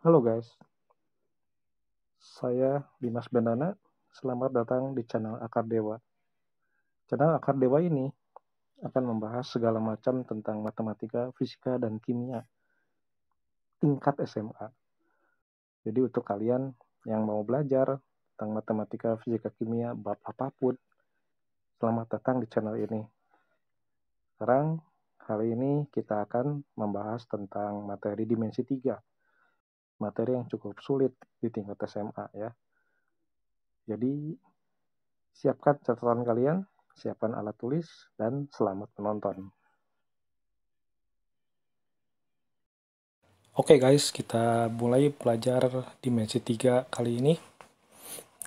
Halo guys, saya Dimas Bandana. Selamat datang di channel Akar Dewa. Channel Akar Dewa ini akan membahas segala macam tentang matematika, fisika, dan kimia tingkat SMA. Jadi untuk kalian yang mau belajar tentang matematika, fisika, kimia, bab apapun, selamat datang di channel ini. Sekarang, kali ini kita akan membahas tentang materi dimensi 3. Materi yang cukup sulit di tingkat SMA ya. Jadi, siapkan catatan kalian, siapkan alat tulis, dan selamat menonton. Oke guys, kita mulai belajar dimensi 3 kali ini.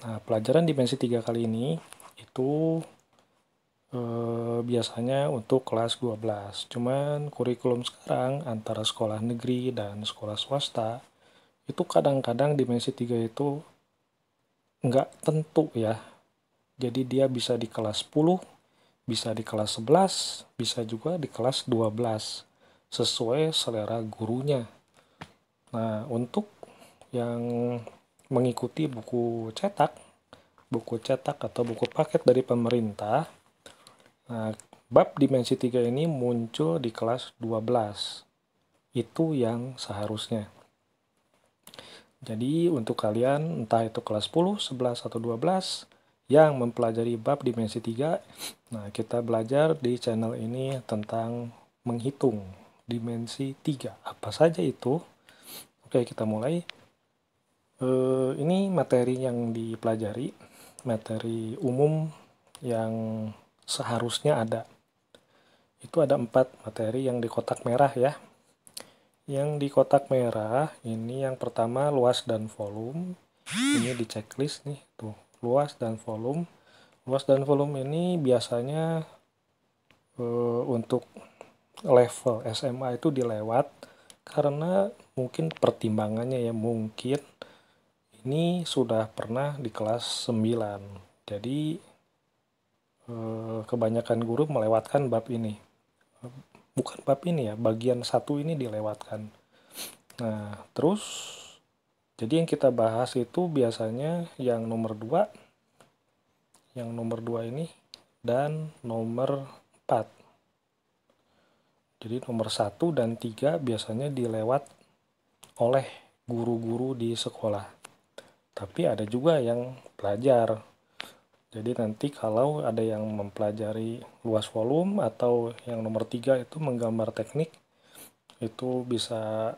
Nah, pelajaran dimensi 3 kali ini itu biasanya untuk kelas 12. Cuman kurikulum sekarang antara sekolah negeri dan sekolah swasta, itu kadang-kadang dimensi 3 itu nggak tentu ya. Jadi dia bisa di kelas 10, bisa di kelas 11, bisa juga di kelas 12, sesuai selera gurunya. Nah, untuk yang mengikuti buku cetak atau buku paket dari pemerintah, nah, bab dimensi 3 ini muncul di kelas 12. Itu yang seharusnya. Jadi untuk kalian entah itu kelas 10, 11, atau 12 yang mempelajari bab dimensi 3, nah kita belajar di channel ini tentang menghitung dimensi 3. Apa saja itu? Oke, kita mulai. Ini materi yang dipelajari, materi umum yang seharusnya ada. Itu ada 4 materi yang di kotak merah ya. Yang di kotak merah, ini yang pertama luas dan volume. Ini di checklist nih, tuh, luas dan volume. Luas dan volume ini biasanya untuk level SMA itu dilewat karena mungkin pertimbangannya ya, mungkin ini sudah pernah di kelas 9. Jadi kebanyakan guru melewatkan bab ini. Bukan bab ini ya, bagian 1 ini dilewatkan. Nah, terus jadi yang kita bahas itu biasanya yang nomor 2, ini dan nomor 4. Jadi nomor 1 dan 3 biasanya dilewat oleh guru-guru di sekolah. Tapi ada juga yang belajar. Jadi nanti kalau ada yang mempelajari luas volume atau yang nomor 3 itu menggambar teknik, itu bisa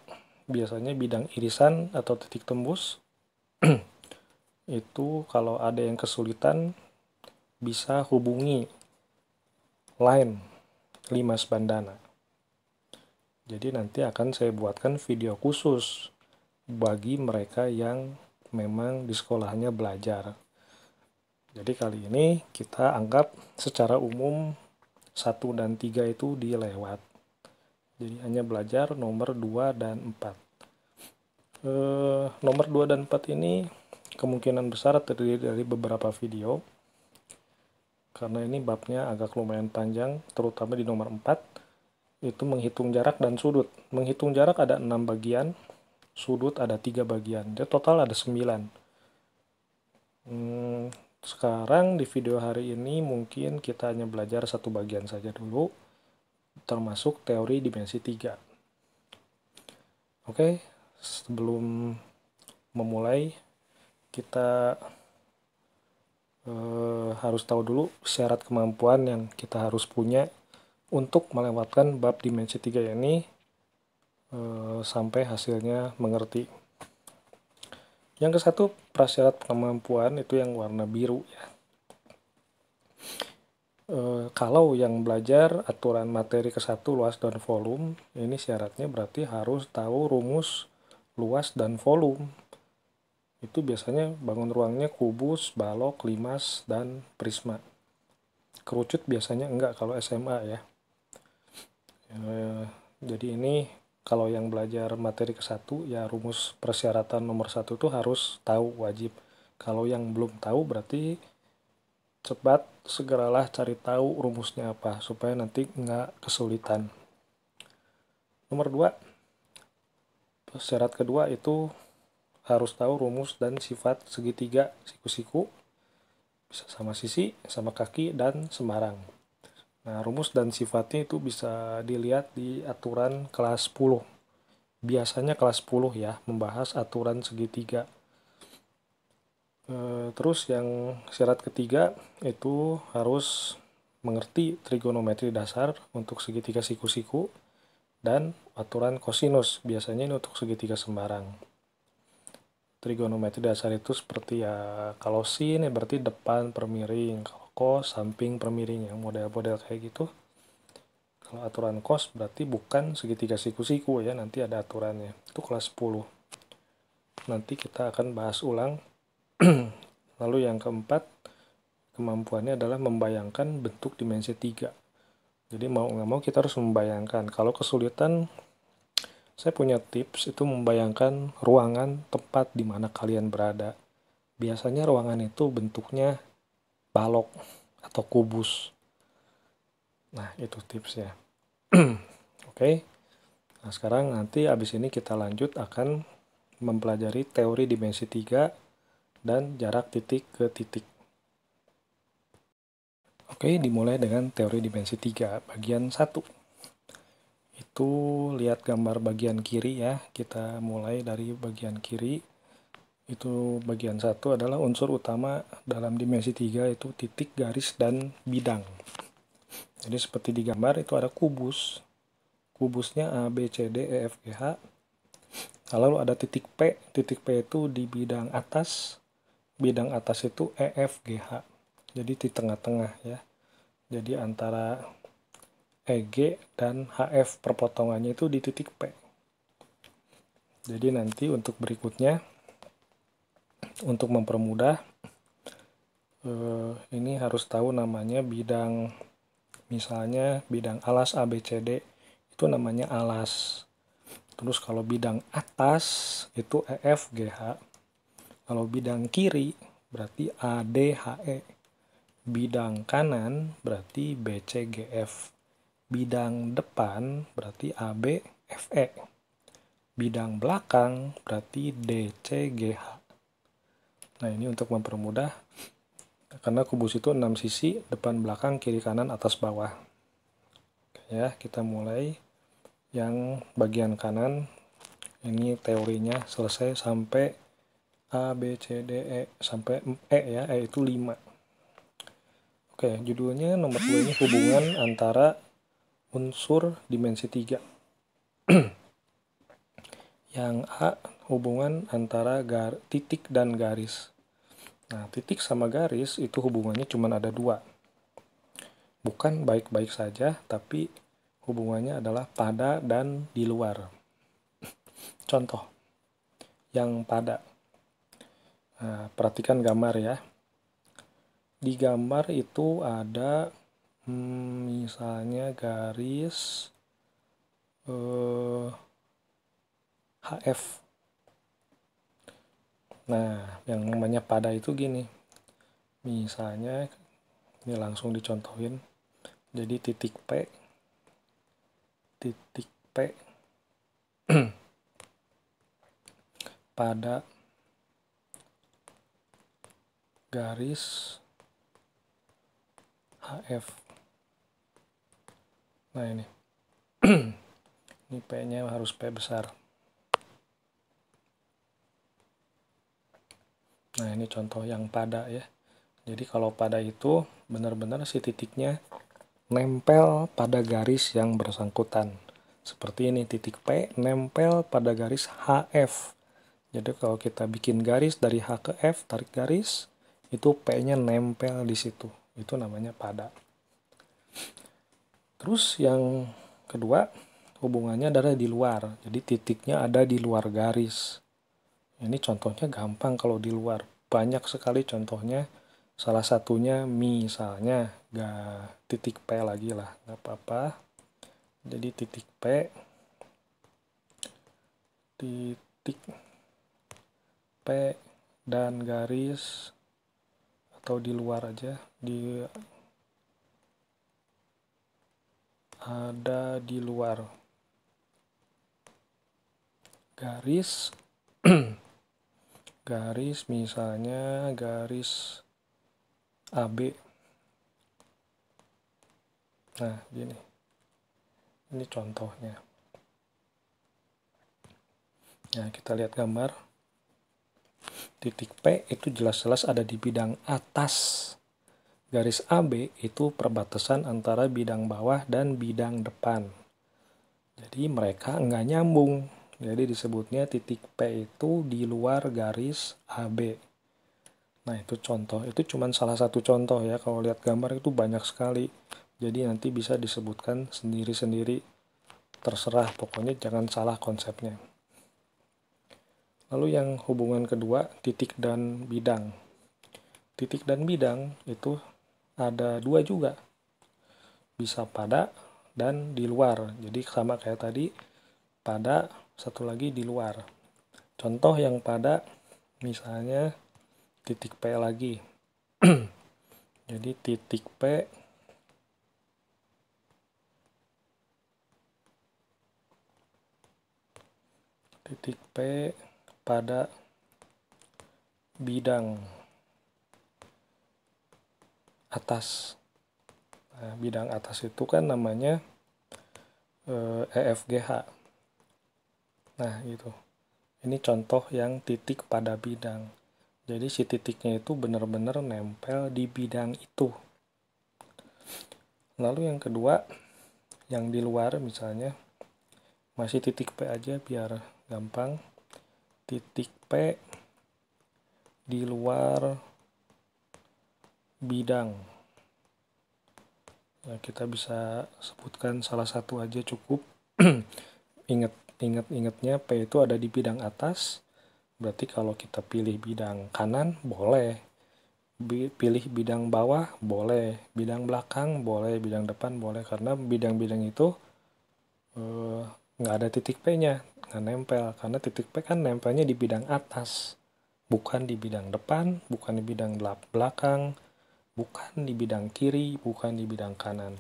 biasanya bidang irisan atau titik tembus. Itu kalau ada yang kesulitan bisa hubungi line Limas Bandana. Jadi nanti akan saya buatkan video khusus bagi mereka yang memang di sekolahnya belajar. Jadi kali ini kita anggap secara umum 1 dan 3 itu dilewat. Jadi hanya belajar nomor 2 dan 4. Nomor 2 dan 4 ini kemungkinan besar terdiri dari beberapa video. Karena ini babnya agak lumayan panjang, terutama di nomor 4. Itu menghitung jarak dan sudut. Menghitung jarak ada 6 bagian, sudut ada 3 bagian. Jadi total ada 9. Sekarang di video hari ini mungkin kita hanya belajar 1 bagian saja dulu, termasuk teori dimensi 3. Oke, sebelum memulai kita harus tahu dulu syarat kemampuan yang kita harus punya untuk melewatkan bab dimensi 3 ini sampai hasilnya mengerti. Yang ke satu, prasyarat kemampuan itu yang warna biru ya. Kalau yang belajar aturan materi ke-1 luas dan volume, ini syaratnya berarti harus tahu rumus luas dan volume. Itu biasanya bangun ruangnya kubus, balok, limas, dan prisma. Kerucut biasanya enggak kalau SMA ya. Jadi ini kalau yang belajar materi ke-1 ya rumus persyaratan nomor 1 itu harus tahu, wajib. Kalau yang belum tahu berarti cepat segeralah cari tahu rumusnya apa supaya nanti nggak kesulitan. Nomor 2, syarat kedua itu harus tahu rumus dan sifat segitiga siku-siku, bisa sama sisi, sama kaki, dan sembarang. Nah, rumus dan sifatnya itu bisa dilihat di aturan kelas 10. Biasanya kelas 10 ya, membahas aturan segitiga. Terus yang syarat ketiga itu harus mengerti trigonometri dasar untuk segitiga siku-siku dan aturan kosinus, biasanya ini untuk segitiga sembarang. Trigonometri dasar itu seperti ya, kalau sin ya berarti depan per miring, kalau cos samping per miring, yang model-model kayak gitu. Kalau aturan cos berarti bukan segitiga siku-siku ya, nanti ada aturannya. Itu kelas 10. Nanti kita akan bahas ulang. Lalu yang keempat, kemampuannya adalah membayangkan bentuk dimensi 3. Jadi mau nggak mau kita harus membayangkan. Kalau kesulitan, saya punya tips itu membayangkan ruangan tempat di mana kalian berada. Biasanya ruangan itu bentuknya balok atau kubus. Nah, itu tipsnya. Oke. Nah, sekarang nanti abis ini kita lanjut akan mempelajari teori dimensi 3 dan jarak titik ke titik. Oke, dimulai dengan teori dimensi 3, bagian 1. Itu lihat gambar bagian kiri ya. Kita mulai dari bagian kiri. Itu bagian 1 adalah unsur utama dalam dimensi 3 itu titik, garis, dan bidang. Jadi seperti di gambar itu ada kubus. Kubusnya A, B, C, D, E, F, G, H. Lalu ada titik P. Titik P itu di bidang atas. Bidang atas itu E, F, G, H. Jadi di tengah-tengah ya. Jadi antara EG dan HF perpotongannya itu di titik P. Jadi nanti untuk berikutnya, untuk mempermudah, ini harus tahu namanya bidang, misalnya bidang alas ABCD itu namanya alas. Terus kalau bidang atas itu EFGH. Kalau bidang kiri berarti ADHE. Bidang kanan berarti BCGF. Bidang depan berarti ABFE. Bidang belakang berarti DCGH. Nah, ini untuk mempermudah, karena kubus itu 6 sisi, depan, belakang, kiri, kanan, atas, bawah. Oke, ya, kita mulai yang bagian kanan. Ini teorinya selesai sampai A, B, C, D, E, sampai E ya, E itu 5. Oke, judulnya nomor 2 ini hubungan antara unsur dimensi 3. Yang A, hubungan antara titik dan garis. Nah, titik sama garis itu hubungannya cuma ada 2. Bukan baik-baik saja, tapi hubungannya adalah pada dan di luar. Contoh, yang pada. Nah, perhatikan gambar ya. Di gambar itu ada misalnya garis HF. Nah, yang namanya pada itu gini. Misalnya, ini langsung dicontohin. Jadi titik P pada garis HF. Nah, ini. Ini P-nya harus P besar. Nah, ini contoh yang pada ya. Jadi kalau pada itu benar-benar si titiknya nempel pada garis yang bersangkutan. Seperti ini, titik P nempel pada garis HF. Jadi kalau kita bikin garis dari H ke F, tarik garis, itu P-nya nempel di situ. Itu namanya pada. Terus yang kedua, hubungannya adalah di luar. Jadi titiknya ada di luar garis. Ini contohnya gampang kalau di luar. Banyak sekali contohnya. Salah satunya misalnya titik P lagi lah, nggak apa-apa. Jadi titik P, titik P dan garis, atau di luar aja, ada di luar garis garis, misalnya garis AB. Nah, gini. Ini contohnya. Nah, kita lihat gambar. Titik P itu jelas-jelas ada di bidang atas. Garis AB itu perbatasan antara bidang bawah dan bidang depan. Jadi mereka nggak nyambung. Jadi disebutnya titik P itu di luar garis AB. Nah, itu contoh. Itu cuma salah satu contoh ya. Kalau lihat gambar itu banyak sekali. Jadi nanti bisa disebutkan sendiri-sendiri. Terserah, pokoknya jangan salah konsepnya. Lalu yang hubungan kedua, titik dan bidang. Titik dan bidang itu ada dua juga. Bisa pada dan di luar. Jadi sama kayak tadi, pada, satu lagi di luar. Contoh yang pada, misalnya titik P lagi. Jadi titik P pada bidang atas. Nah, bidang atas itu kan namanya EFGH. Nah, gitu. Ini contoh yang titik pada bidang. Jadi si titiknya itu benar-benar nempel di bidang itu. Lalu yang kedua, yang di luar misalnya, masih titik P aja biar gampang. Titik P di luar bidang. Nah, kita bisa sebutkan salah satu aja cukup. Ingat-ingatnya P itu ada di bidang atas. Berarti kalau kita pilih bidang kanan, boleh. Pilih bidang bawah, boleh. Bidang belakang, boleh. Bidang depan, boleh. Karena bidang-bidang itu nggak ada titik P-nya, nggak nempel. Karena titik P kan nempelnya di bidang atas. Bukan di bidang depan, bukan di bidang belakang, bukan di bidang kiri, bukan di bidang kanan.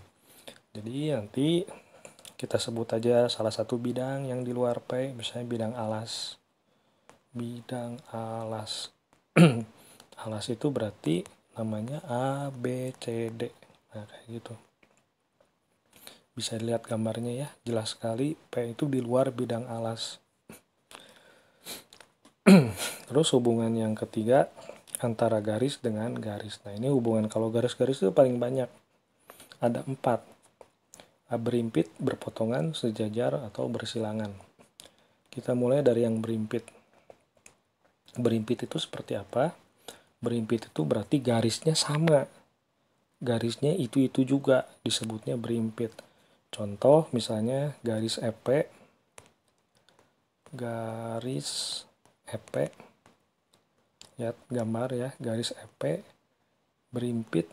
Jadi nanti kita sebut aja salah satu bidang yang di luar P, misalnya bidang alas. Bidang alas. Alas itu berarti namanya A, B, C, D. Nah, kayak gitu. Bisa dilihat gambarnya ya, jelas sekali P itu di luar bidang alas. Terus hubungan yang ketiga, antara garis dengan garis. Nah, ini hubungan kalau garis-garis itu paling banyak. Ada 4. Berimpit, berpotongan, sejajar, atau bersilangan. Kita mulai dari yang berimpit. Berimpit itu seperti apa? Berimpit itu berarti garisnya sama. Garisnya itu juga disebutnya berimpit. Contoh misalnya garis EP. Garis EP. Lihat gambar ya, garis EP berimpit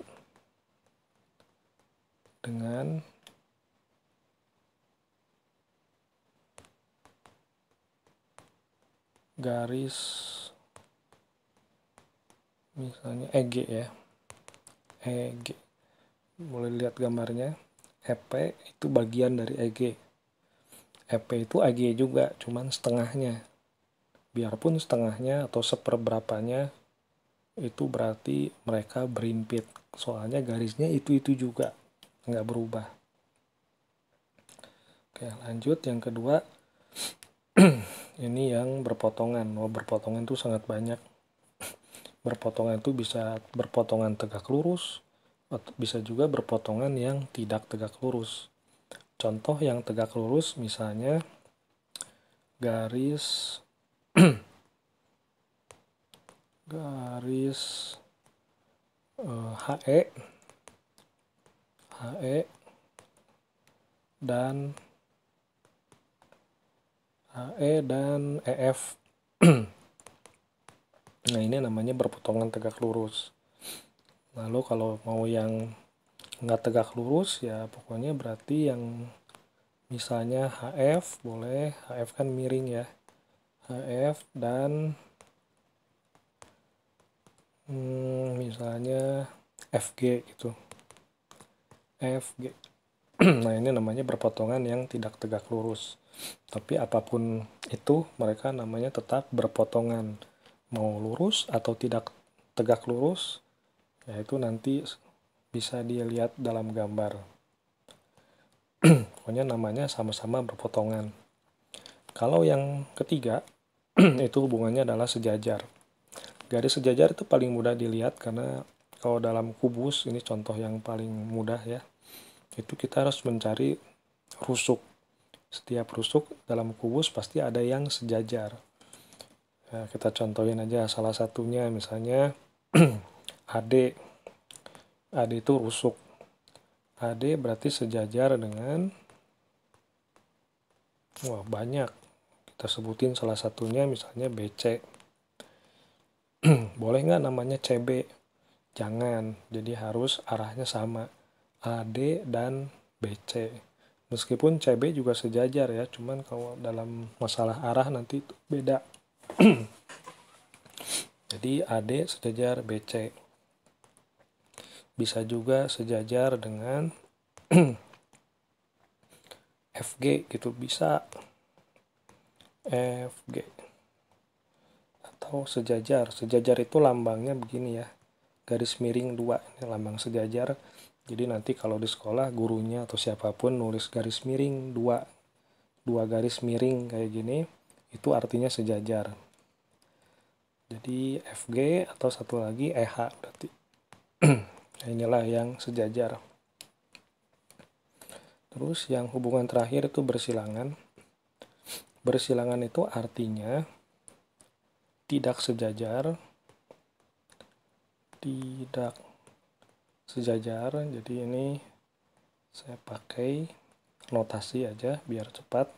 dengan garis misalnya EG ya. EG. Boleh lihat gambarnya. EP itu bagian dari EG. EP itu EG juga, cuman setengahnya. Biarpun setengahnya atau seperberapanya, itu berarti mereka berimpit. Soalnya garisnya itu juga, nggak berubah. Oke, lanjut yang kedua. Ini yang berpotongan. Berpotongan itu sangat banyak. Berpotongan itu bisa berpotongan tegak lurus, atau bisa juga berpotongan yang tidak tegak lurus. Contoh yang tegak lurus misalnya garis HE dan EF. Nah, ini namanya berpotongan tegak lurus. Lalu kalau mau yang nggak tegak lurus ya pokoknya berarti yang misalnya HF boleh, HF kan miring ya. HF dan misalnya FG gitu. FG. Nah, ini namanya berpotongan yang tidak tegak lurus. Tapi apapun itu mereka namanya tetap berpotongan. mau lurus atau tidak tegak lurus, yaitu nanti bisa dilihat dalam gambar. Pokoknya namanya sama-sama berpotongan. Kalau yang ketiga, itu hubungannya adalah sejajar. Garis sejajar itu paling mudah dilihat karena kalau dalam kubus, ini contoh yang paling mudah ya, itu kita harus mencari rusuk. Setiap rusuk dalam kubus pasti ada yang sejajar. Nah, kita contohin aja salah satunya, misalnya AD. AD itu rusuk. AD berarti sejajar dengan, wah banyak. Kita sebutin salah satunya misalnya BC. Boleh nggak namanya CB? Jangan, jadi harus arahnya sama. AD dan BC. Meskipun CB juga sejajar ya, cuman kalau dalam masalah arah nanti itu beda. Jadi AD sejajar BC. Bisa juga sejajar dengan FG gitu, bisa. FG. Atau sejajar. Sejajar itu lambangnya begini ya. Garis miring 2, ini lambang sejajar. Jadi nanti kalau di sekolah gurunya atau siapapun nulis garis miring 2, 2 garis miring kayak gini, itu artinya sejajar. Jadi FG atau satu lagi EH berarti. Nah, inilah yang sejajar. Terus yang hubungan terakhir itu bersilangan. Bersilangan itu artinya tidak sejajar. Tidak sejajar. Jadi ini saya pakai notasi aja biar cepat.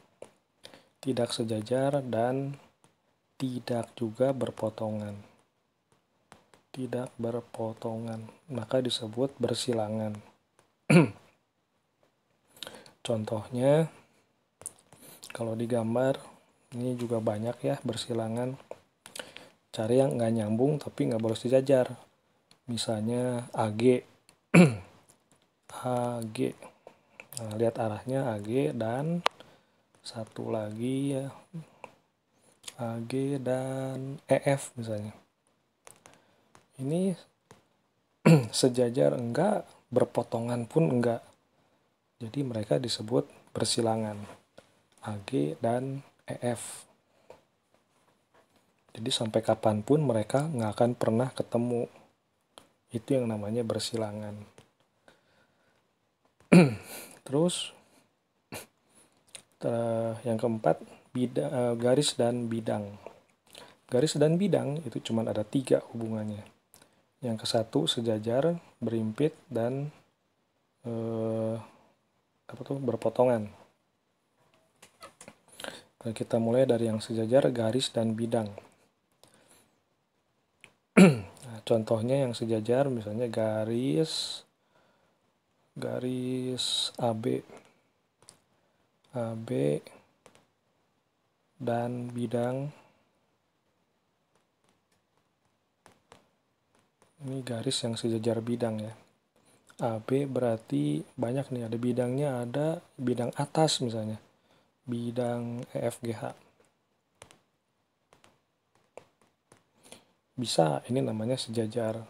Tidak sejajar dan tidak juga berpotongan. Tidak berpotongan, maka disebut bersilangan. Contohnya, kalau di gambar, ini juga banyak ya bersilangan. Cari yang nggak nyambung tapi nggak boleh sejajar. Misalnya AG. AG. Nah, lihat arahnya AG dan satu lagi ya. AG dan EF misalnya. Ini sejajar enggak, berpotongan pun enggak. Jadi mereka disebut bersilangan. AG dan EF. Jadi sampai kapanpun mereka nggak akan pernah ketemu. Itu yang namanya bersilangan. Terus yang keempat, garis dan bidang. Garis dan bidang itu cuma ada 3 hubungannya. Yang ke-1 sejajar, berimpit, dan berpotongan. Nah, kita mulai dari yang sejajar, garis dan bidang. Nah, contohnya yang sejajar misalnya garis AB dan bidang. Ini garis yang sejajar bidang ya. AB berarti banyak nih, ada bidangnya, ada bidang atas misalnya. Bidang EFGH. Bisa, ini namanya sejajar.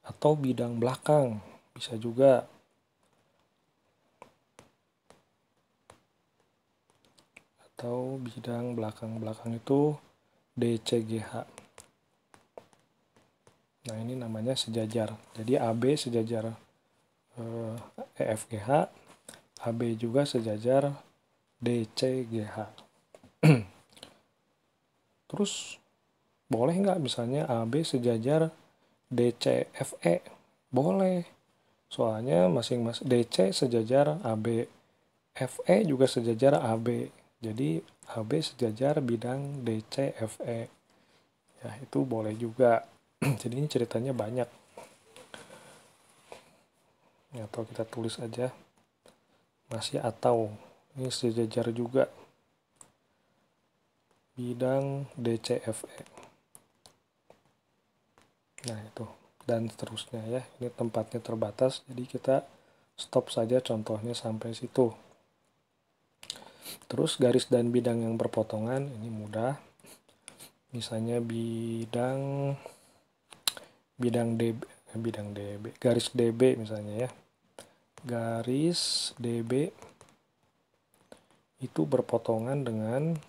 Atau bidang belakang, bisa juga. Atau bidang belakang itu DCGH. Nah, ini namanya sejajar. Jadi AB sejajar EFGH, AB juga sejajar DCGH. Terus boleh nggak misalnya AB sejajar DCFE? Boleh. Soalnya masing-masing DC sejajar AB, FE juga sejajar AB. Jadi AB sejajar bidang DCFE. Ya, itu boleh juga. Jadi ini ceritanya banyak. Ya, atau kita tulis aja. Masih atau. Ini sejajar juga. Bidang DCFE. Nah, itu. Dan seterusnya ya. Ini tempatnya terbatas. Jadi kita stop saja contohnya sampai situ. Terus garis dan bidang yang berpotongan. Ini mudah. Misalnya garis DB misalnya ya. Garis DB itu berpotongan dengan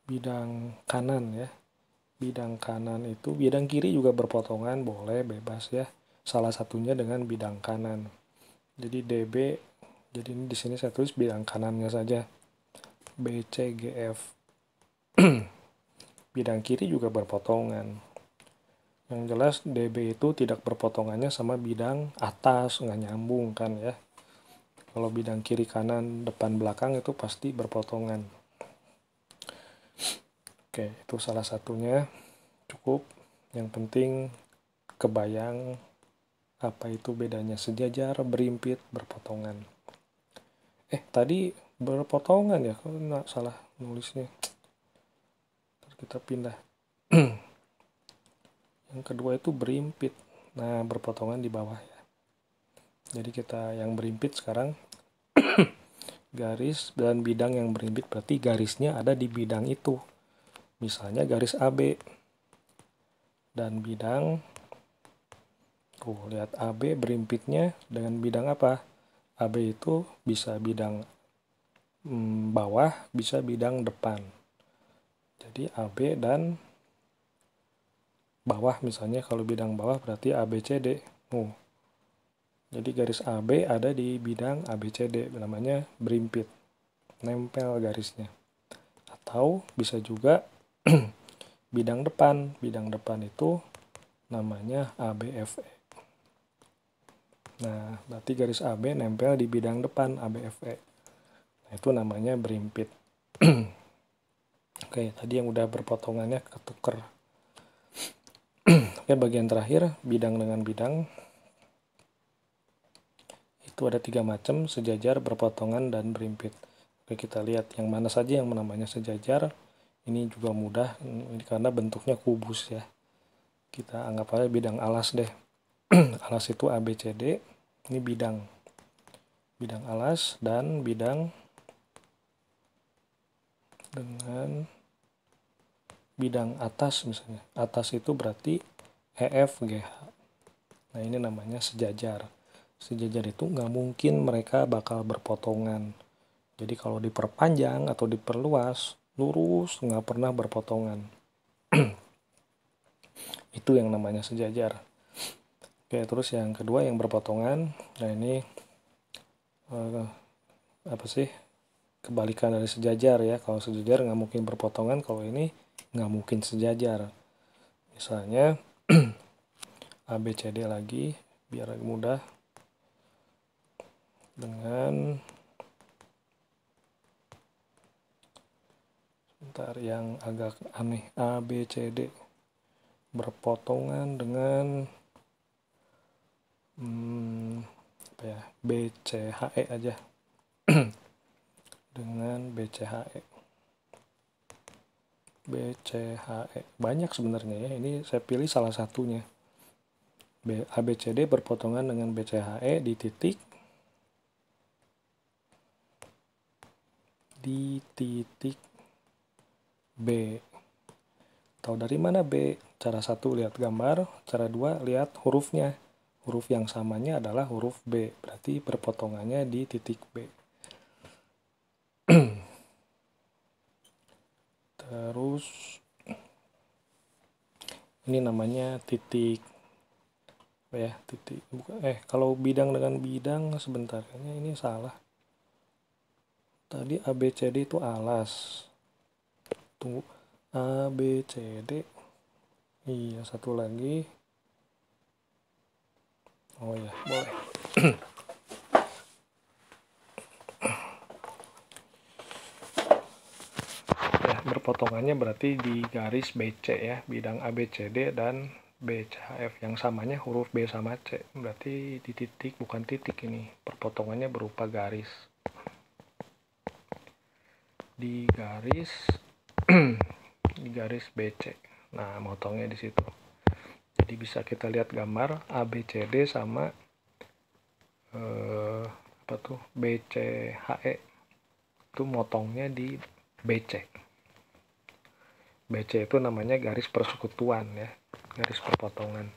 bidang kanan ya. Bidang kanan itu, bidang kiri juga berpotongan, boleh, bebas ya. Salah satunya dengan bidang kanan. Jadi DB, jadi ini di sini saya tulis bidang kanannya saja. BCGF. Bidang kiri juga berpotongan. Yang jelas DB itu tidak berpotongannya sama bidang atas, nggak nyambung kan ya. Kalau bidang kiri kanan depan belakang itu pasti berpotongan. Oke, itu salah satunya. Cukup. Yang penting kebayang apa itu bedanya sejajar, berimpit, berpotongan. Tadi berpotongan ya, kalau nggak salah nulisnya. Terus kita pindah. Yang kedua itu berimpit. Nah, berpotongan di bawah ya. Jadi kita yang berimpit sekarang garis dan bidang yang berimpit berarti garisnya ada di bidang itu. Misalnya garis AB dan bidang, lihat AB berimpitnya dengan bidang apa? AB itu bisa bidang bawah, bisa bidang depan. Jadi AB dan bawah misalnya, kalau bidang bawah berarti ABCD. Jadi garis AB ada di bidang ABCD, namanya berimpit, nempel garisnya. Atau bisa juga bidang depan itu namanya ABFE. Nah, berarti garis AB nempel di bidang depan ABFE. Nah, itu namanya berimpit. Oke, tadi yang udah berpotongannya ketuker. Oke, bagian terakhir, bidang dengan bidang. Itu ada 3 macam, sejajar, berpotongan, dan berimpit. Oke, kita lihat yang mana saja yang namanya sejajar. Ini juga mudah, karena bentuknya kubus ya. Kita anggap aja bidang alas deh. Alas itu ABCD, ini bidang alas, dan bidang dengan bidang atas misalnya. Atas itu berarti EFGH. Nah, ini namanya sejajar. Sejajar itu nggak mungkin mereka bakal berpotongan. Jadi kalau diperpanjang atau diperluas, lurus, nggak pernah berpotongan. Itu yang namanya sejajar. Oke, terus yang kedua yang berpotongan. Nah, ini apa sih? Kebalikan dari sejajar ya. Kalau sejajar nggak mungkin berpotongan, kalau ini nggak mungkin sejajar. Misalnya ABCD lagi, biar mudah. Dengan sebentar, yang agak aneh, ABCD berpotongan dengan BCHE aja. Dengan BCHE. Banyak sebenarnya ya, ini saya pilih salah satunya. ABCD berpotongan dengan BCHE di titik B. Tahu dari mana B? Cara satu lihat gambar, cara dua lihat hurufnya. Huruf yang samanya adalah huruf B, berarti berpotongannya di titik B. Terus ini namanya titik kalau bidang dengan bidang sebentar, kayaknya ini salah. Tadi ABCD itu alas. Tunggu, ABCD. Iya, satu lagi. Oh ya, boleh. Ya, berpotongannya berarti di garis BC ya, bidang ABCD dan BCHF, yang samanya huruf B sama C. Berarti di titik, bukan titik ini. Perpotongannya berupa garis. Di garis BC. Nah, motongnya di situ. Jadi bisa kita lihat gambar ABCD sama BCHE itu motongnya di BC. BC itu namanya garis persekutuan ya, garis perpotongan.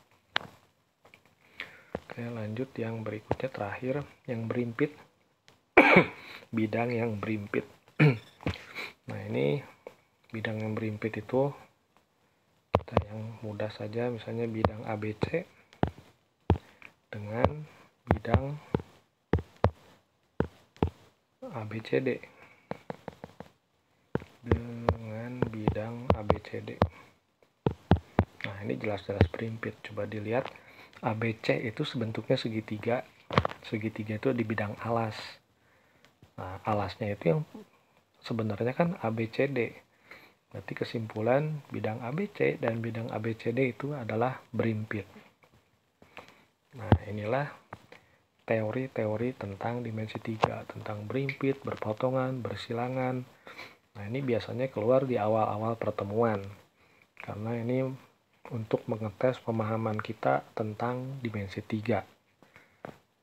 Oke, lanjut yang berikutnya terakhir, yang berimpit. Bidang yang berimpit. Nah, ini bidang yang berimpit itu kita yang mudah saja, misalnya bidang ABC dengan bidang ABCD. Dengan bidang ABCD. Nah, ini jelas-jelas berimpit. Coba dilihat, ABC itu sebentuknya segitiga. Segitiga itu di bidang alas. Nah, alasnya itu yang sebenarnya kan ABCD. Berarti kesimpulan bidang ABC dan bidang ABCD itu adalah berimpit. Nah, inilah teori-teori tentang dimensi 3, tentang berimpit, berpotongan, bersilangan. Nah, ini biasanya keluar di awal-awal pertemuan. Karena ini untuk mengetes pemahaman kita tentang dimensi 3.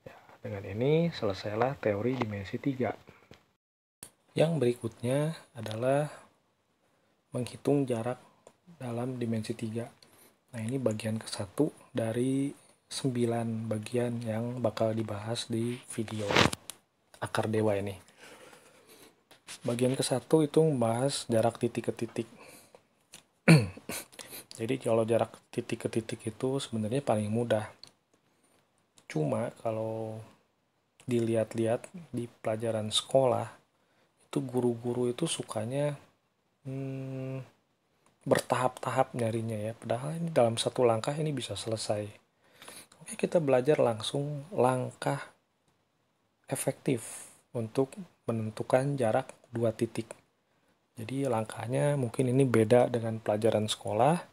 Ya, dengan ini selesailah teori dimensi 3. Yang berikutnya adalah menghitung jarak dalam dimensi 3. Nah, ini bagian ke-1 dari 9 bagian yang bakal dibahas di video Akar Dewa ini. Bagian ke-1 itu membahas jarak titik ke titik. Jadi kalau jarak titik ke titik itu sebenarnya paling mudah. Cuma kalau dilihat-lihat di pelajaran sekolah, itu guru-guru itu sukanya bertahap-tahap nyarinya ya. Padahal ini dalam satu langkah ini bisa selesai. Oke, kita belajar langsung langkah efektif untuk menentukan jarak 2 titik. Jadi langkahnya mungkin ini beda dengan pelajaran sekolah,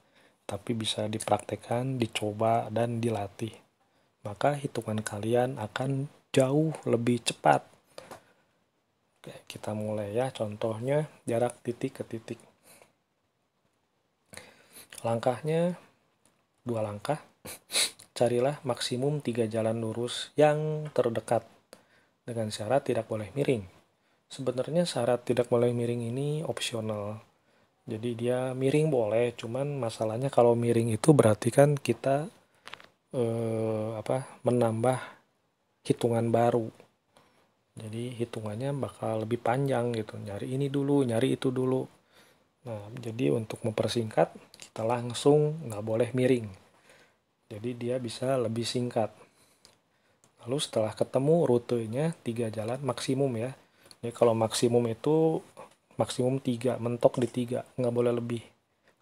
tapi bisa dipraktekkan, dicoba, dan dilatih. Maka hitungan kalian akan jauh lebih cepat. Oke, kita mulai ya. Contohnya jarak titik ke titik. Langkahnya 2 langkah. Carilah maksimum 3 jalan lurus yang terdekat. Dengan syarat tidak boleh miring. Sebenarnya syarat tidak boleh miring ini opsional. Jadi dia miring boleh, cuman masalahnya kalau miring itu berarti kan kita menambah hitungan baru. Jadi hitungannya bakal lebih panjang gitu. Nyari ini dulu, nyari itu dulu. Nah, jadi untuk mempersingkat kita langsung nggak boleh miring. Jadi dia bisa lebih singkat. Lalu setelah ketemu rutenya 3 jalan maksimum ya. Jadi kalau maksimum itu maksimum 3, mentok di 3, nggak boleh lebih.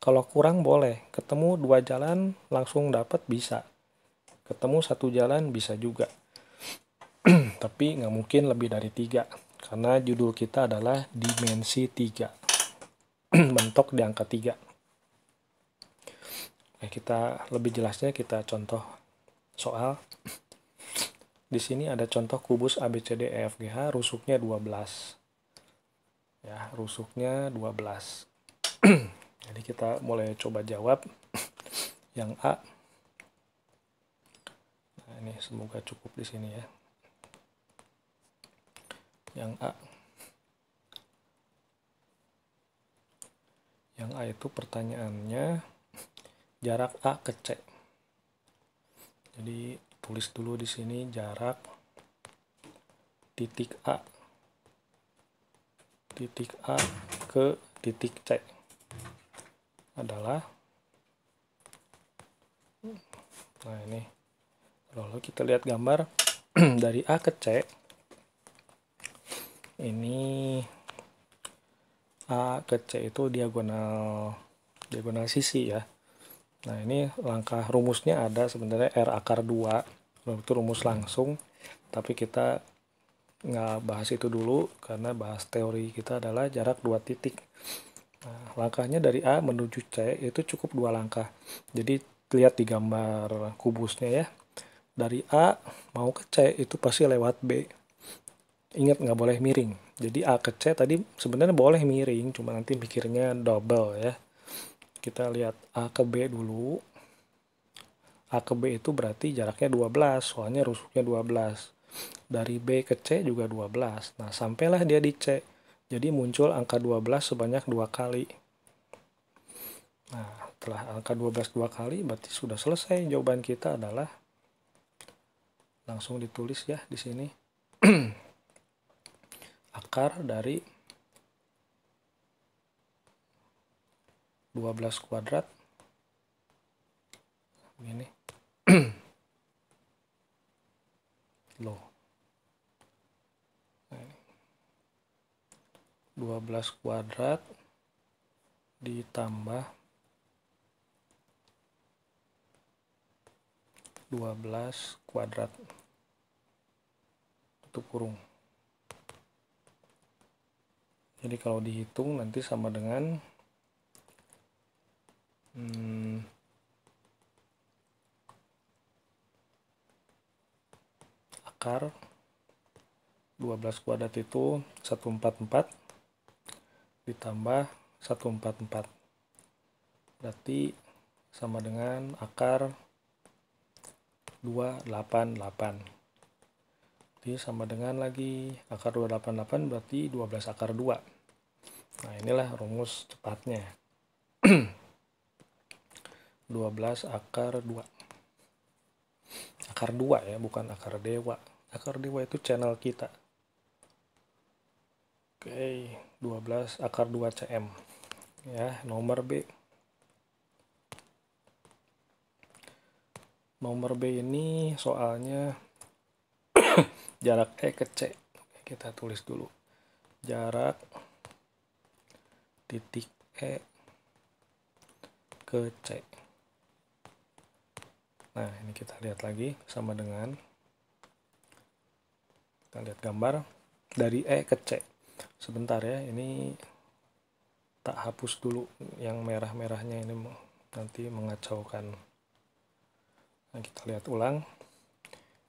Kalau kurang boleh, ketemu 2 jalan langsung dapat bisa. Ketemu 1 jalan bisa juga. Tapi nggak mungkin lebih dari 3, karena judul kita adalah dimensi 3. Mentok di angka 3. Kita lebih jelasnya kita contoh soal. Di sini ada contoh kubus ABCDEFGH, rusuknya 12. Ya, rusuknya 12. Jadi kita mulai coba jawab. Yang A. Nah, ini semoga cukup di sini ya. Yang A. Yang A itu pertanyaannya jarak A ke C. Jadi tulis dulu di sini jarak titik A ke titik C adalah, nah ini, lalu kita lihat gambar dari A ke C. Ini A ke C itu diagonal sisi ya. Nah, ini langkah rumusnya ada sebenarnya R akar 2, itu rumus langsung, tapi kita nggak bahas itu dulu karena bahas teori kita adalah jarak 2 titik. Nah, langkahnya dari A menuju C itu cukup 2 langkah. Jadi lihat di gambar kubusnya ya. Dari A mau ke C itu pasti lewat B. Ingat nggak boleh miring. Jadi A ke C tadi sebenarnya boleh miring, cuma nanti mikirnya double ya. Kita lihat A ke B dulu. A ke B itu berarti jaraknya 12, soalnya rusuknya 12. Dari B ke C juga 12. Nah, sampailah dia di C. Jadi muncul angka 12 sebanyak 2 kali. Nah, setelah angka 12 2 kali, berarti sudah selesai. Jawaban kita adalah, langsung ditulis ya di sini. Akar dari 12 kuadrat. Begini. Loh. 12 kuadrat ditambah 12 kuadrat. Tutup kurung. Jadi kalau dihitung nanti sama dengan akar 12 kuadrat itu 144 ditambah 144. Berarti sama dengan akar 288. Jadi sama dengan lagi akar 288 berarti 12 akar 2. Nah, inilah rumus cepatnya. 12 akar 2. Akar 2 ya, bukan akar dewa. Akar dewa itu channel kita. Oke, 12 akar 2 cm. Ya, nomor B. Nomor B ini soalnya jarak E ke C. Kita tulis dulu. Jarak titik E ke C. Nah, ini kita lihat lagi sama dengan, kita lihat gambar dari E ke C. Sebentar ya, ini tak hapus dulu yang merah-merahnya, ini nanti mengacaukan. Nah, kita lihat ulang.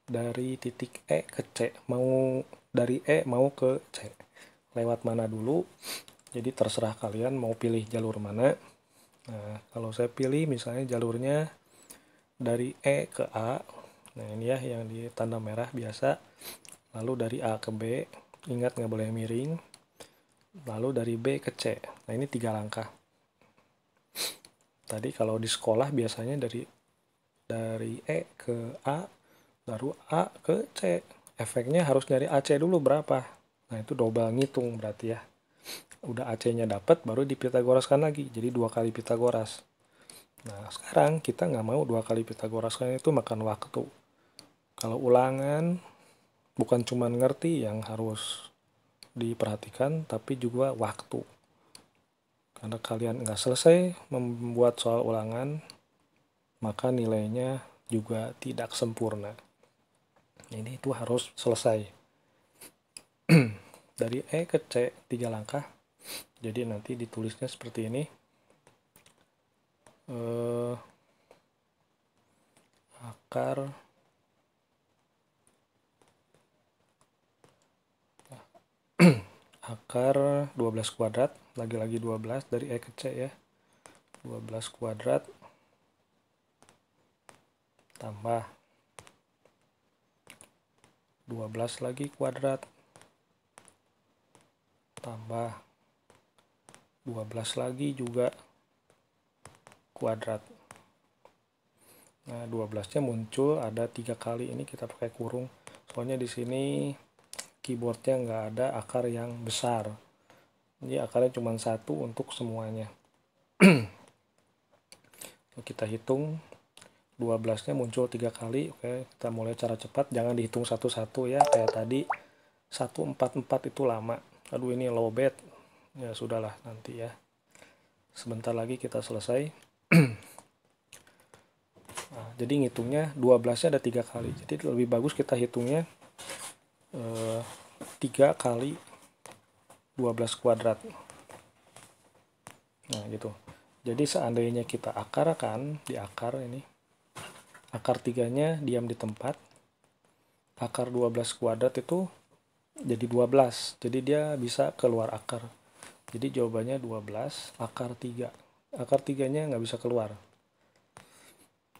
Dari titik E ke C, dari E mau ke C. Lewat mana dulu? Jadi terserah kalian mau pilih jalur mana. Nah, kalau saya pilih misalnya jalurnya dari E ke A. Nah, ini ya yang di tanda merah biasa. Lalu dari A ke B, ingat nggak boleh miring. Lalu dari B ke C. Nah, ini 3 langkah. Tadi kalau di sekolah biasanya dari E ke A, baru A ke C. Efeknya harus nyari AC dulu berapa. Nah, itu double ngitung berarti ya. Udah AC-nya dapat, baru dipitagoraskan lagi. Jadi 2 kali Pitagoras. Nah, sekarang kita nggak mau 2 kali Pitagoraskan, itu makan waktu. Kalau ulangan, bukan cuma ngerti yang harus diperhatikan, tapi juga waktu. Karena kalian nggak selesai membuat soal ulangan, maka nilainya juga tidak sempurna. Ini itu harus selesai. Dari E ke C 3 langkah. Jadi nanti ditulisnya seperti ini. Akar 12 kuadrat, lagi-lagi 12 dari E ke C ya. 12 kuadrat tambah 12 lagi kuadrat tambah 12 lagi juga kuadrat. Nah, 12-nya muncul ada 3 kali. Ini kita pakai kurung. Soalnya di sini keyboardnya nggak ada akar yang besar. Jadi akarnya cuma 1 untuk semuanya. Kita hitung 12-nya muncul 3 kali. Oke, kita mulai cara cepat. Jangan dihitung satu-satu ya. Kayak tadi 144 itu lama. Aduh, ini lowbat. Ya sudahlah nanti ya. Sebentar lagi kita selesai. Nah, jadi ngitungnya 12-nya ada 3 kali. Jadi lebih bagus kita hitungnya 3 kali 12 kuadrat. Nah, gitu. Jadi seandainya kita akarkan, di akar ini, akar 3-nya diam di tempat, akar 12 kuadrat itu jadi 12. Jadi dia bisa keluar akar. Jadi jawabannya 12 akar 3. Akar 3-nya nggak bisa keluar.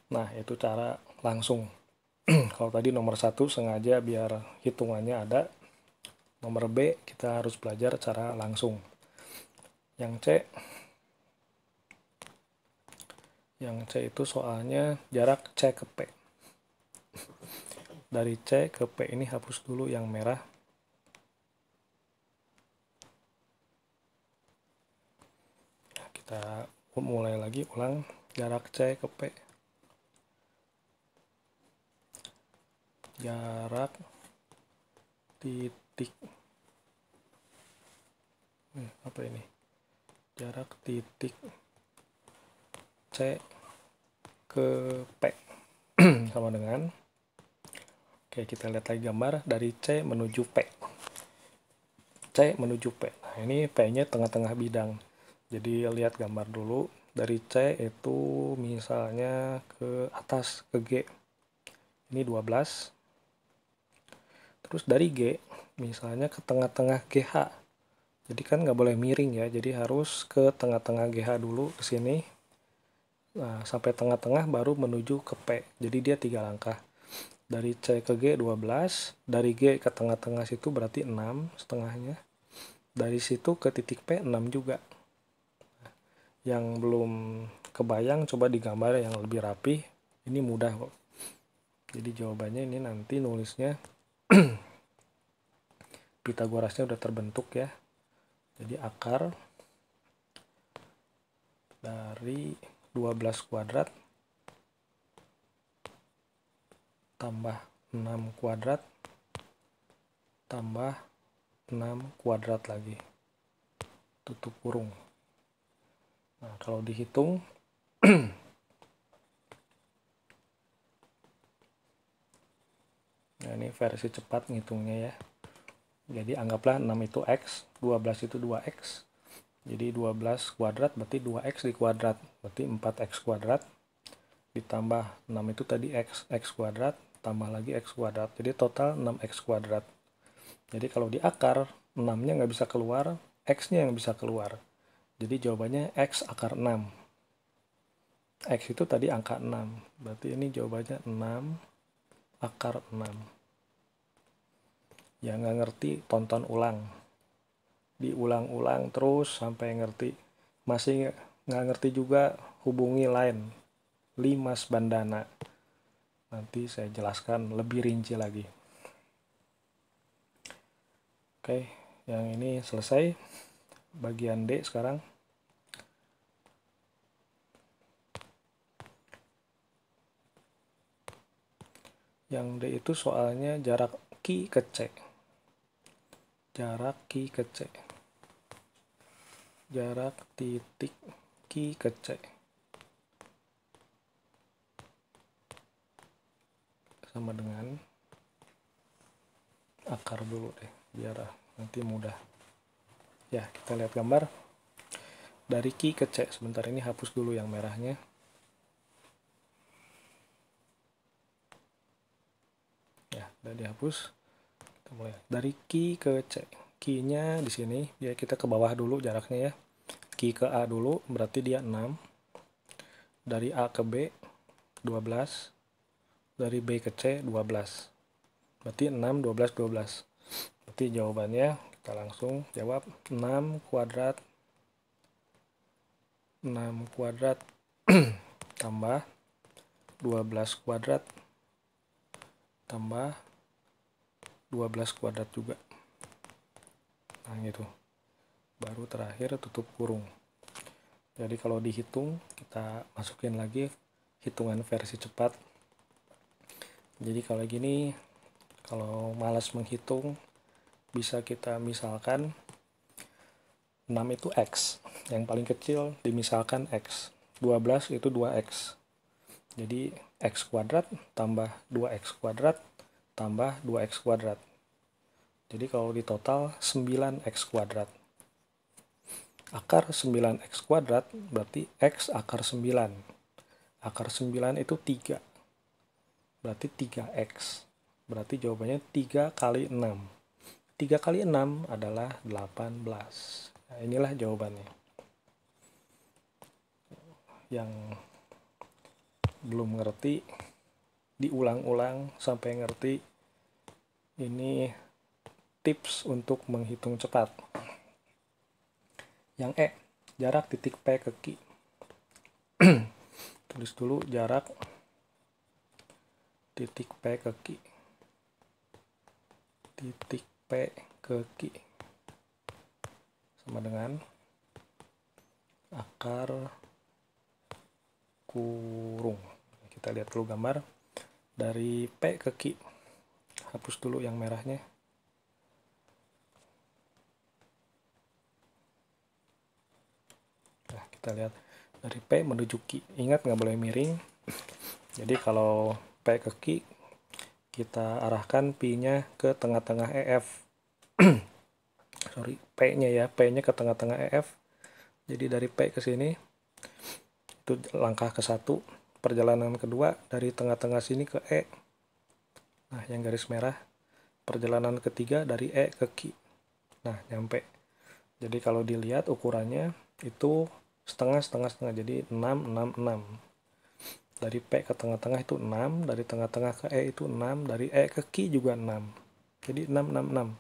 Nah, itu cara langsung. Kalau tadi nomor 1 sengaja biar hitungannya ada. Nomor B kita harus belajar cara langsung. Yang C itu soalnya jarak C ke P. Dari C ke P ini hapus dulu yang merah. Kita mulai lagi, ulang jarak C ke P. Jarak titik apa ini? Jarak titik C ke P sama dengan, oke, kita lihat lagi gambar dari C menuju P. C menuju P. Nah, ini P-nya tengah-tengah bidang. Jadi lihat gambar dulu. Dari C itu misalnya ke atas, ke G. Ini 12. Terus dari G, misalnya ke tengah-tengah GH. Jadi kan nggak boleh miring ya, jadi harus ke tengah-tengah GH dulu, ke sini. Nah, sampai tengah-tengah baru menuju ke P. Jadi dia 3 langkah. Dari C ke G 12, dari G ke tengah-tengah situ berarti 6 setengahnya. Dari situ ke titik P 6 juga. Yang belum kebayang coba digambar yang lebih rapi. Ini mudah kok. Jadi jawabannya ini nanti nulisnya Pitagorasnya udah terbentuk ya. Jadi akar dari 12 kuadrat tambah 6 kuadrat tambah 6 kuadrat lagi. Tutup kurung. Nah, kalau dihitung nah, ini versi cepat ngitungnya ya. Jadi anggaplah 6 itu X, 12 itu 2X. Jadi 12 kuadrat berarti 2X di kuadrat. Berarti 4X kuadrat. Ditambah 6 itu tadi X kuadrat. Tambah lagi X kuadrat. Jadi total 6X kuadrat. Jadi kalau di akar, 6-nya nggak bisa keluar, X-nya yang bisa keluar. Jadi jawabannya X akar 6. X itu tadi angka 6. Berarti ini jawabannya 6 akar 6. Yang nggak ngerti, tonton ulang. Diulang-ulang terus sampai ngerti. Masih nggak ngerti juga, hubungi line Limas Bandana. Nanti saya jelaskan lebih rinci lagi. Oke, yang ini selesai. Bagian D sekarang. Yang D itu soalnya jarak Q ke C. Jarak Q ke C. Jarak titik Q ke C. Sama dengan akar dulu deh, biar nanti mudah. Ya, kita lihat gambar. Dari Q ke C, sebentar ini hapus dulu yang merahnya. Ya, udah dihapus. Kita mulai dari Q ke C. Q-nya di sini, ya kita ke bawah dulu jaraknya ya. Q ke A dulu, berarti dia 6. Dari A ke B, 12. Dari B ke C, 12. Berarti 6, 12, 12. Berarti jawabannya, kita langsung jawab 6 kuadrat. 6 kuadrat tambah 12 kuadrat tambah 12 kuadrat juga. Nah gitu. Baru terakhir tutup kurung. Jadi kalau dihitung, kita masukin lagi hitungan versi cepat. Jadi kalau gini, kalau malas menghitung, bisa kita misalkan 6 itu X. Yang paling kecil dimisalkan X. 12 itu 2X. Jadi X kuadrat tambah 2X kuadrat tambah 2X kuadrat. Jadi kalau di total 9X kuadrat. Akar 9X kuadrat berarti X akar 9. Akar 9 itu 3. Berarti 3X. Berarti jawabannya 3 kali 6. 3 kali 6 adalah 18. Nah, inilah jawabannya. Yang belum ngerti, diulang-ulang sampai ngerti. Ini tips untuk menghitung cepat. Yang E, jarak titik P ke Q. Tulis dulu jarak titik P ke Q. Titik P ke Q sama dengan akar kurung. Kita lihat dulu gambar dari P ke Q. Hapus dulu yang merahnya. Nah, kita lihat dari P menuju Q. Ingat nggak boleh miring. Jadi kalau P ke Q, kita arahkan P-nya ke tengah-tengah EF. Sorry, P-nya ya, P-nya ke tengah-tengah EF. Jadi dari P ke sini, itu langkah ke 1. Perjalanan kedua dari tengah-tengah sini ke E. Nah, yang garis merah. Perjalanan ketiga dari E ke Q. Nah, nyampe. Jadi kalau dilihat ukurannya itu setengah. Jadi 6, 6, 6. Dari P ke tengah-tengah itu 6. Dari tengah-tengah ke E itu 6. Dari E ke Q juga 6. Jadi 6, 6, 6.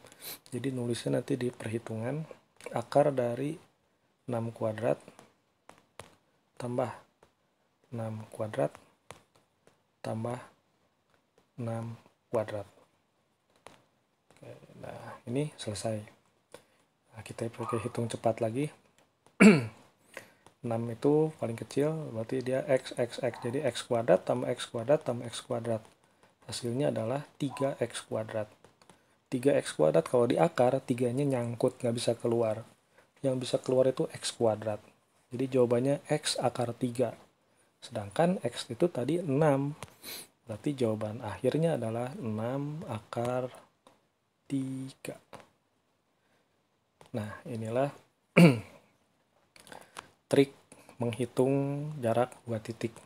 Jadi nulisnya nanti di perhitungan akar dari 6 kuadrat tambah 6 kuadrat tambah 6 kuadrat. Oke, nah, ini selesai. Nah, kita pakai hitung cepat lagi. 6 itu paling kecil, berarti dia x. Jadi x kuadrat tambah x kuadrat tambah x kuadrat. Hasilnya adalah 3x kuadrat. 3x kuadrat kalau di akar, 3-nya nyangkut, nggak bisa keluar. Yang bisa keluar itu x kuadrat. Jadi jawabannya x akar 3. Sedangkan x itu tadi 6. Berarti jawaban akhirnya adalah 6 akar 3. Nah, inilah trik menghitung jarak 2 titik.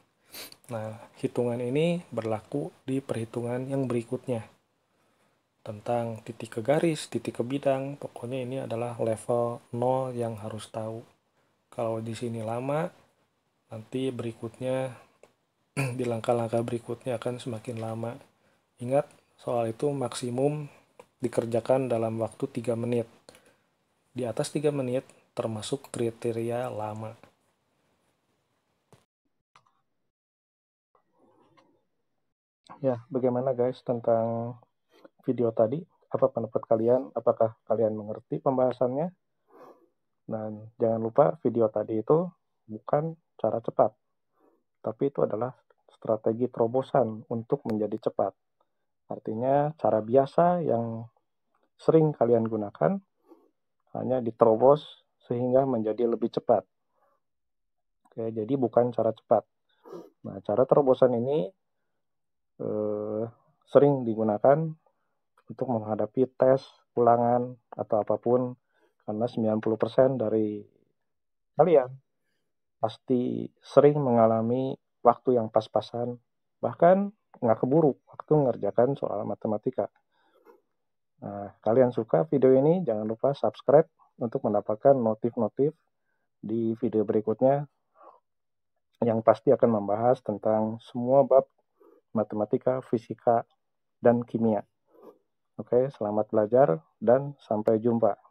Nah, hitungan ini berlaku di perhitungan yang berikutnya. Tentang titik ke garis, titik ke bidang, pokoknya ini adalah level 0 yang harus tahu. Kalau di sini lama, nanti berikutnya di langkah-langkah berikutnya akan semakin lama. Ingat, soal itu maksimum dikerjakan dalam waktu 3 menit. Di atas 3 menit termasuk kriteria lama. Ya, bagaimana guys tentang video tadi? Apa pendapat kalian? Apakah kalian mengerti pembahasannya? Dan jangan lupa video tadi itu bukan cara cepat, tapi itu adalah strategi terobosan untuk menjadi cepat. Artinya cara biasa yang sering kalian gunakan hanya diterobos sehingga menjadi lebih cepat. Oke, jadi bukan cara cepat. Nah, cara terobosan ini sering digunakan untuk menghadapi tes, ulangan, atau apapun, karena 90% dari kalian pasti sering mengalami waktu yang pas-pasan, bahkan nggak keburu waktu mengerjakan soal matematika. Nah, kalian suka video ini, jangan lupa subscribe untuk mendapatkan notif-notif di video berikutnya yang pasti akan membahas tentang semua bab matematika, fisika, dan kimia. Oke, selamat belajar dan sampai jumpa.